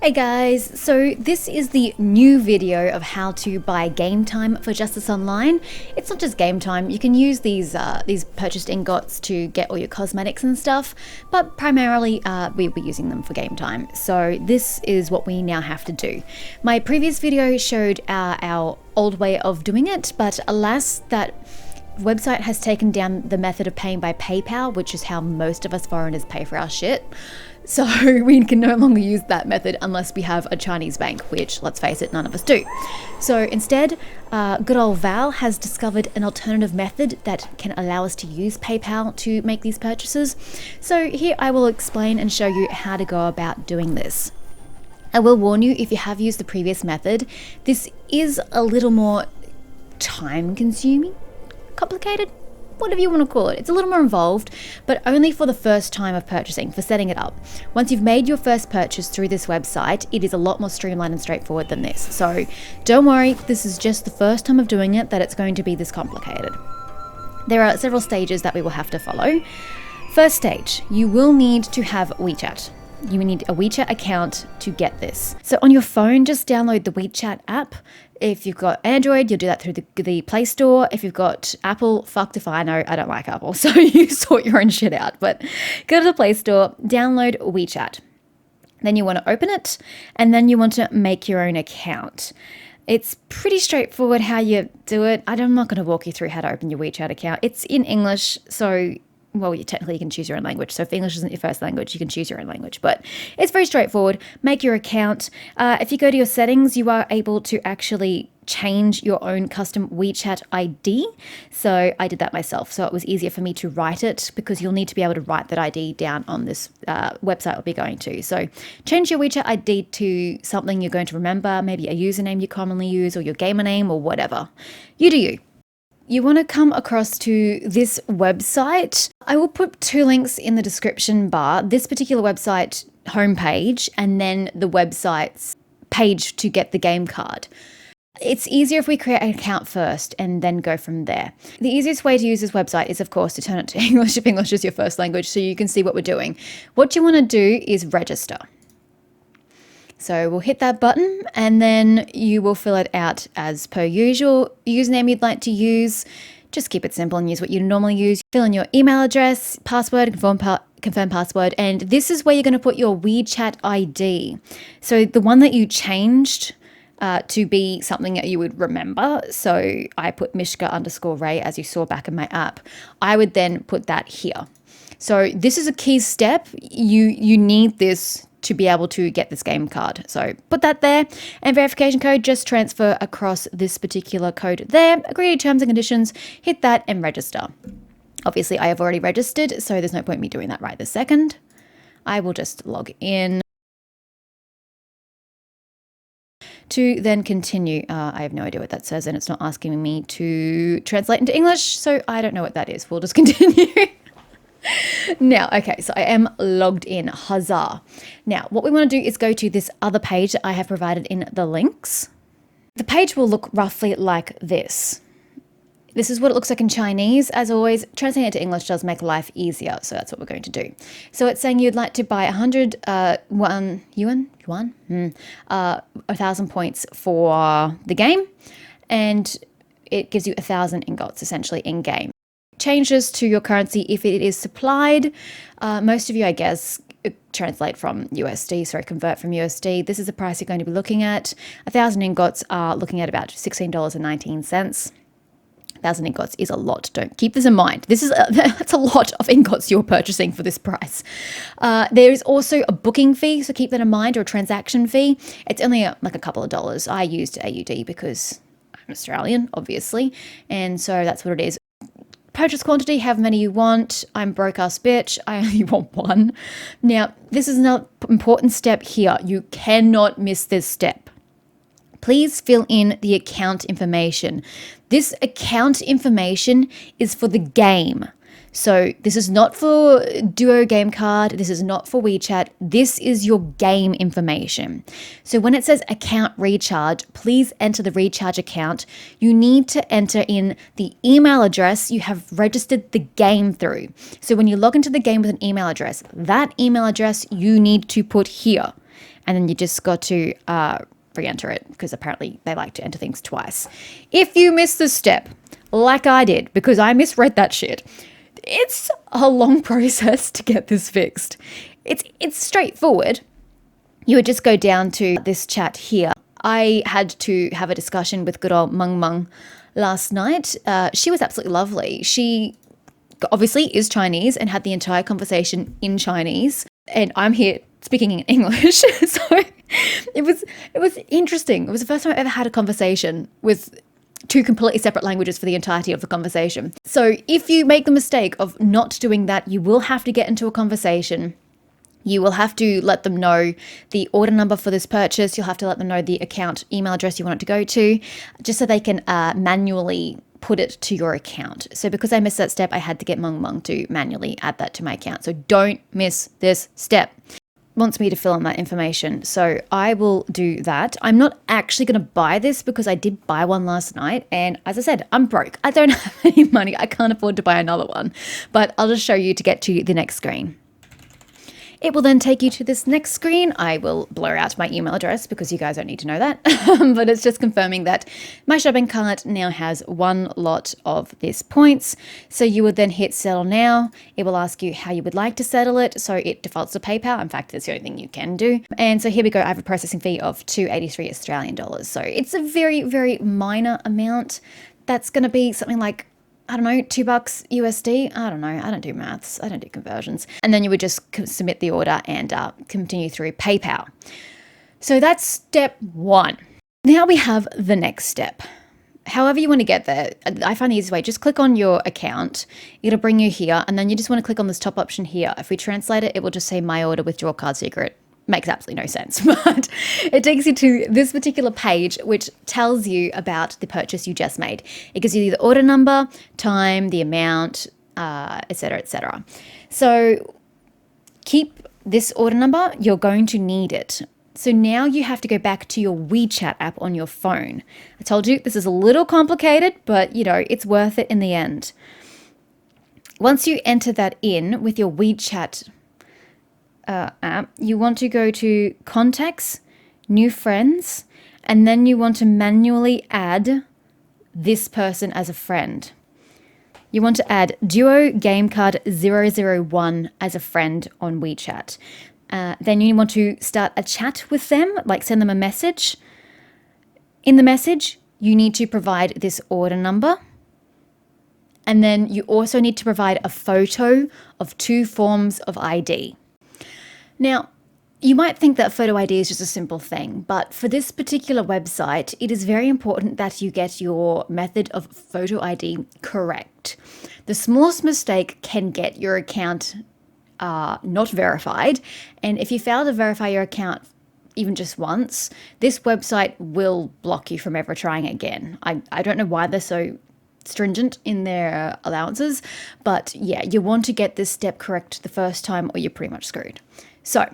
Hey guys, so this is the new video of how to buy game time for Justice Online. It's not just game time, you can use these purchased ingots to get all your cosmetics and stuff, but primarily we'll be using them for game time. So this is what we now have to do. My previous video showed our old way of doing it, but alas, that website has taken down the method of paying by PayPal, which is how most of us foreigners pay for our shit. So we can no longer use that method unless we have a Chinese bank, which, let's face it, none of us do. So instead, good old Val has discovered an alternative method that can allow us to use PayPal to make these purchases. So here I will explain and show you how to go about doing this. I will warn you, if you have used the previous method, this is a little more time-consuming, complicated, whatever you want to call it. It's a little more involved, but only for the first time of purchasing, for setting it up. Once you've made your first purchase through this website, it is a lot more streamlined and straightforward than this. So don't worry, this is just the first time of doing it that it's going to be this complicated. There are several stages that we will have to follow. First stage, you will need to have Wechat. You need a Wechat account to get this. So on your phone, just download the Wechat app. If you've got Android, you'll do that through the Play Store. If you've got Apple, fucked if I know, I don't like Apple, so you sort your own shit out. But go to the Play Store, download Wechat. Then you want to open it, and then you want to make your own account. It's pretty straightforward how you do it. I'm not going to walk you through how to open your Wechat account. It's in English, so well, you technically can choose your own language. So if English isn't your first language, you can choose your own language. But it's very straightforward. Make your account. If you go to your settings, you are able to actually change your own custom Wechat ID. So I did that myself. So it was easier for me to write it because you'll need to be able to write that ID down on this website we'll be going to. So change your Wechat ID to something you're going to remember, maybe a username you commonly use or your gamer name or whatever. You do you. You want to come across to this website. I will put two links in the description bar, this particular website homepage and then the website's page to get the game card. It's easier if we create an account first and then go from there. The easiest way to use this website is, of course, to turn it to English if English is your first language so you can see what we're doing. What you want to do is register. So we'll hit that button and then you will fill it out as per usual. Username you'd like to use, just keep it simple and use what you normally use. Fill in your email address, password, confirm password, and this is where you're going to put your Wechat ID. So the one that you changed to be something that you would remember. So I put Mishka_Ray as you saw back in my app. I would then put that here. So this is a key step. You need this to be able to get this game card. So put that there, and verification code, just transfer across this particular code there, agree to terms and conditions, hit that and register. Obviously I have already registered, so there's no point in me doing that right this second. I will just log in to then continue. I have no idea what that says and it's not asking me to translate into English, so I don't know what that is. We'll just continue. Now, okay, so I am logged in, huzzah. Now, what we want to do is go to this other page that I have provided in the links. The page will look roughly like this. This is what it looks like in Chinese. As always, translating it to English does make life easier, so that's what we're going to do. So it's saying you'd like to buy 100 1,000 points for the game, and it gives you 1,000 ingots essentially in game. Changes to your currency if it is supplied. Most of you, I guess, convert from USD. This is the price you're going to be looking at. 1,000 ingots are looking at about $16.19. 1,000 ingots is a lot. Don't keep this in mind. That's a lot of ingots you're purchasing for this price. There is also a booking fee, so keep that in mind, or a transaction fee. It's only like a couple of dollars. I used AUD because I'm Australian, obviously, and so that's what it is. Purchase quantity, however many you want. I'm broke ass bitch. I only want one. Now, this is an important step here. You cannot miss this step. Please fill in the account information. This account information is for the game. So this is not for Duo game card. This is not for Wechat. This is your game information. So when it says account recharge, please enter the recharge account. You need to enter in the email address you have registered the game through. So when you log into the game with an email address, that email address you need to put here. and then you just got to re-enter it, because apparently they like to enter things twice. If you miss this step, like I did, because I misread that shit, it's a long process to get this fixed. It's straightforward. You would just go down to this chat here. I had to have a discussion with good old Mung Mung last night. She was absolutely lovely. She obviously is Chinese and had the entire conversation in Chinese, and I'm here speaking in English. So it was interesting. It was the first time I ever had a conversation with two completely separate languages for the entirety of the conversation. So if you make the mistake of not doing that, you will have to get into a conversation. You will have to let them know the order number for this purchase. You'll have to let them know the account email address you want it to go to, just so they can manually put it to your account. So because I missed that step, I had to get Mung Mung to manually add that to my account. So don't miss this step. Wants me to fill in that information, so I will do that. I'm not actually going to buy this because I did buy one last night, and as I said, I'm broke. I don't have any money. I can't afford to buy another one, but I'll just show you to get to the next screen. It will then take you to this next screen. I will blur out my email address because you guys don't need to know that. But it's just confirming that my shopping cart now has one lot of this points. So you would then hit settle now. It will ask you how you would like to settle it. So it defaults to PayPal. In fact, that's the only thing you can do. And so here we go. I have a processing fee of $283 Australian dollars. So it's a very, very minor amount. That's going to be something like, I don't know, $2 USD. I don't know. I don't do maths. I don't do conversions. And then you would just submit the order and continue through PayPal. So that's step one. Now we have the next step. However you want to get there, I find the easiest way, just click on your account. It'll bring you here. And then you just want to click on this top option here. If we translate it, it will just say my order withdraw card secret. Makes absolutely no sense, but it takes you to this particular page, which tells you about the purchase you just made. It gives you the order number, time, the amount, etc., etc. So keep this order number. You're going to need it. So now you have to go back to your Wechat app on your phone. I told you this is a little complicated, but it's worth it in the end. Once you enter that in with your Wechat app, you want to go to contacts, new friends, and then you want to manually add this person as a friend. You want to add Duo Gamecard 001 as a friend on Wechat. Then you want to start a chat with them, like send them a message. In the message, you need to provide this order number. And then you also need to provide a photo of 2 forms of ID. Now, you might think that photo ID is just a simple thing, but for this particular website, it is very important that you get your method of photo ID correct. The smallest mistake can get your account not verified, and if you fail to verify your account even just once, this website will block you from ever trying again. I don't know why they're so stringent in their allowances, but yeah, you want to get this step correct the first time or you're pretty much screwed. So,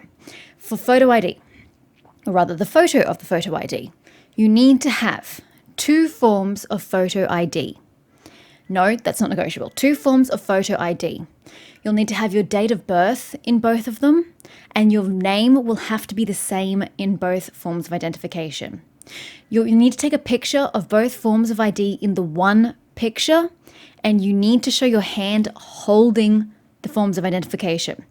for photo ID, or rather the photo of the photo ID, you need to have 2 forms of photo ID. No, that's not negotiable. 2 forms of photo ID. You'll need to have your date of birth in both of them, and your name will have to be the same in both forms of identification. You need to take a picture of both forms of ID in the one picture, and you need to show your hand holding the forms of identification.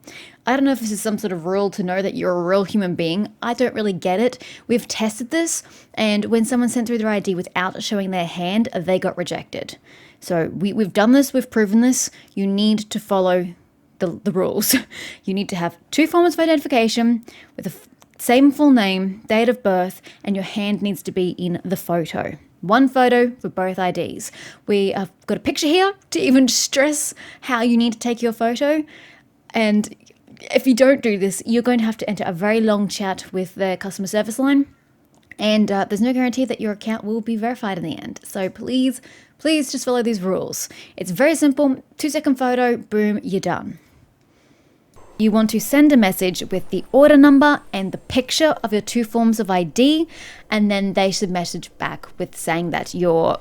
I don't know if this is some sort of rule to know that you're a real human being. I don't really get it. We've tested this, and when someone sent through their ID without showing their hand, they got rejected. So we've done this, we've proven this. You need to follow the rules. You need to have 2 forms of identification with the same full name, date of birth, and your hand needs to be in the photo. 1 photo for both IDs. We have got a picture here to even stress how you need to take your photo. And if you don't do this, you're going to have to enter a very long chat with the customer service line. And there's no guarantee that your account will be verified in the end. So please just follow these rules. It's very simple. 2-second photo, boom, you're done. You want to send a message with the order number and the picture of your 2 forms of ID, and then they should message back with saying that your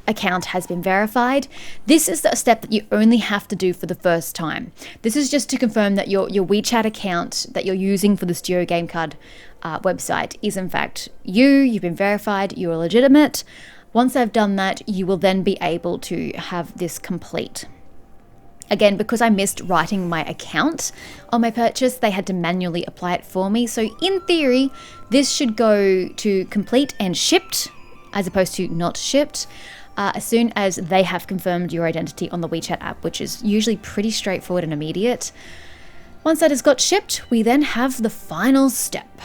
account has been verified. This is a step that you only have to do for the first time. This is just to confirm that your Wechat account that you're using for the Duo Game Card website is in fact you've been verified, you're legitimate. Once they've done that, you will then be able to have this complete. Again, because I missed writing my account on my purchase, they had to manually apply it for me. So in theory, this should go to complete and shipped as opposed to not shipped as soon as they have confirmed your identity on the Wechat app, which is usually pretty straightforward and immediate. Once that has got shipped, we then have the final step.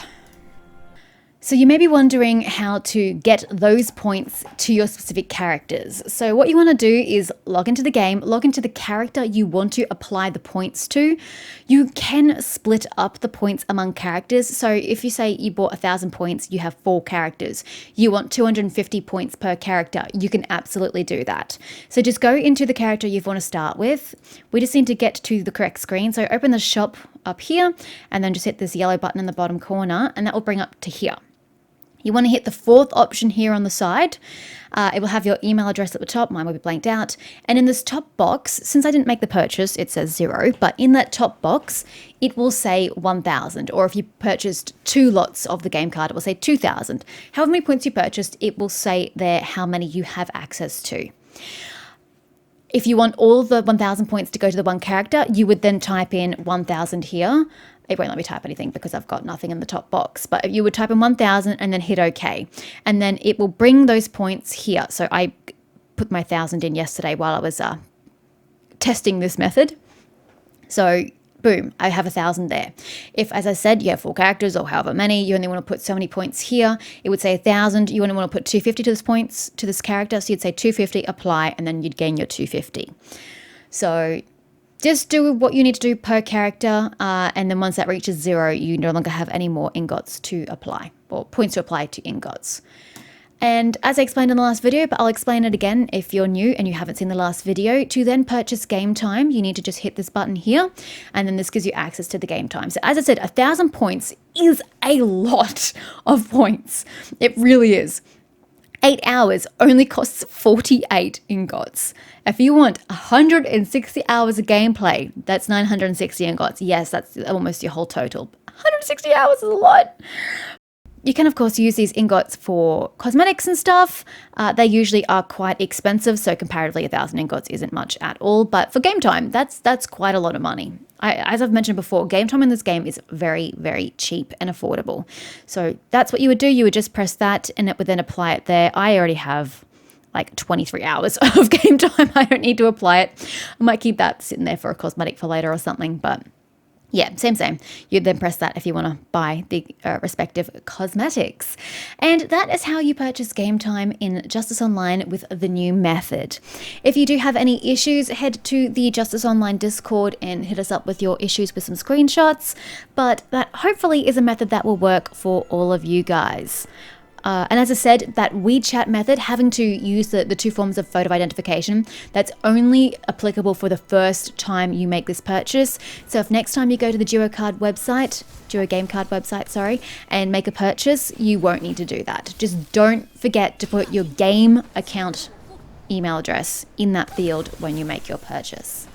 So you may be wondering how to get those points to your specific characters. So what you want to do is log into the game, log into the character you want to apply the points to. You can split up the points among characters. So if you say you bought 1,000 points, you have 4 characters. You want 250 points per character. You can absolutely do that. So just go into the character you want to start with. We just need to get to the correct screen. So open the shop up here and then just hit this yellow button in the bottom corner and that will bring up to here. You want to hit the 4th option here on the side. It will have your email address at the top. Mine will be blanked out. And in this top box, since I didn't make the purchase, it says 0. But in that top box, it will say 1,000. Or if you purchased 2 lots of the game card, it will say 2,000. However many points you purchased, it will say there how many you have access to. If you want all the 1,000 points to go to the one character, you would then type in 1,000 here. It won't let me type anything because I've got nothing in the top box, but you would type in 1,000 and then hit OK. And then it will bring those points here. So I put my 1,000 in yesterday while I was testing this method. So boom, I have 1,000 there. If, as I said, you have 4 characters or however many, you only want to put so many points here, it would say 1,000. You only want to put 250 to this points to this character. So you'd say 250, apply, and then you'd gain your 250. So just do what you need to do per character, and then once that reaches 0, you no longer have any more ingots to apply, or points to apply to ingots. And as I explained in the last video, but I'll explain it again if you're new and you haven't seen the last video, to then purchase game time, you need to just hit this button here, and then this gives you access to the game time. So as I said, 1,000 points is a lot of points. It really is. 8 hours only costs 48 ingots. If you want 160 hours of gameplay, that's 960 ingots. Yes, that's almost your whole total. 160 hours is a lot. You can, of course, use these ingots for cosmetics and stuff. They usually are quite expensive, so comparatively 1,000 ingots isn't much at all. But for game time, that's quite a lot of money. As I've mentioned before, game time in this game is very, very cheap and affordable. So that's what you would do. You would just press that and it would then apply it there. I already have like 23 hours of game time. I don't need to apply it. I might keep that sitting there for a cosmetic for later or something, but yeah, same. You'd then press that if you want to buy the respective cosmetics. And that is how you purchase game time in Justice Online with the new method. If you do have any issues, head to the Justice Online Discord and hit us up with your issues with some screenshots. But that hopefully is a method that will work for all of you guys. And as I said, that Wechat method, having to use the 2 forms of photo identification, that's only applicable for the first time you make this purchase. So if next time you go to the Duo Game Card website, and make a purchase, you won't need to do that. Just don't forget to put your game account email address in that field when you make your purchase.